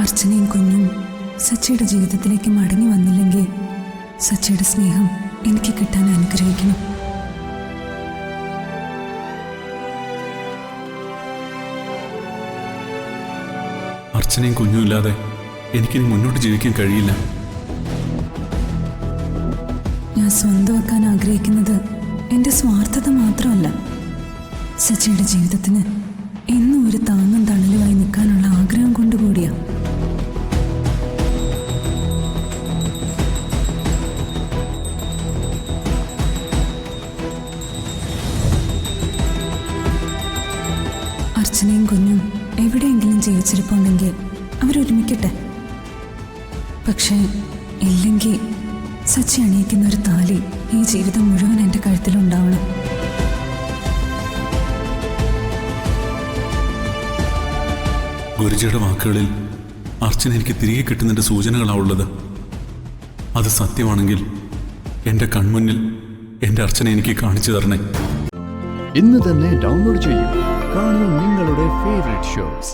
അർച്ചനയും കുഞ്ഞും സച്ചിയുടെ ജീവിതത്തിലേക്ക് മടങ്ങി വന്നില്ലെങ്കിൽ സച്ചിയുടെ സ്നേഹം എനിക്ക് കിട്ടാൻ അനുഗ്രഹിക്കണം. അർച്ചനയും കുഞ്ഞും ഇല്ലാതെ എനിക്കിനി മുന്നോട്ട് ജീവിക്കാൻ കഴിയില്ല. ഞാൻ സ്വന്തമാക്കാൻ ആഗ്രഹിക്കുന്നത് എൻ്റെ സ്വാർത്ഥത മാത്രമല്ല, സച്ചിയുടെ ജീവിതത്തിന് എന്നും ഒരു താങ്ങും തണലുമായി നിൽക്കാനുള്ള ആഗ്രഹം കൊണ്ടുകൂടിയാ. അർച്ചനയും കുഞ്ഞും എവിടെയെങ്കിലും ജീവിച്ചിരിപ്പുണ്ടെങ്കിൽ അവരൊരുമിക്കട്ടെ. പക്ഷേ ഇല്ലെങ്കിൽ സച്ചി അണിയിക്കുന്ന ഒരു താലി ഈ ജീവിതം മുഴുവൻ എൻ്റെ കഴുത്തിലുണ്ടാവണം. ഗുരുജിയുടെ വാക്കുകളിൽ അർച്ചന എനിക്ക് തിരികെ കിട്ടുന്നതിൻ്റെ സൂചനകളാണുള്ളത്. അത് സത്യമാണെങ്കിൽ എൻ്റെ കൺമുന്നിൽ എൻ്റെ അർച്ചന എനിക്ക് കാണിച്ചു തരണേ. ഇന്ന് തന്നെ ഡൗൺലോഡ് ചെയ്യൂ. കാണൂ നിങ്ങളുടെ ഫേവറേറ്റ് ഷോസ്.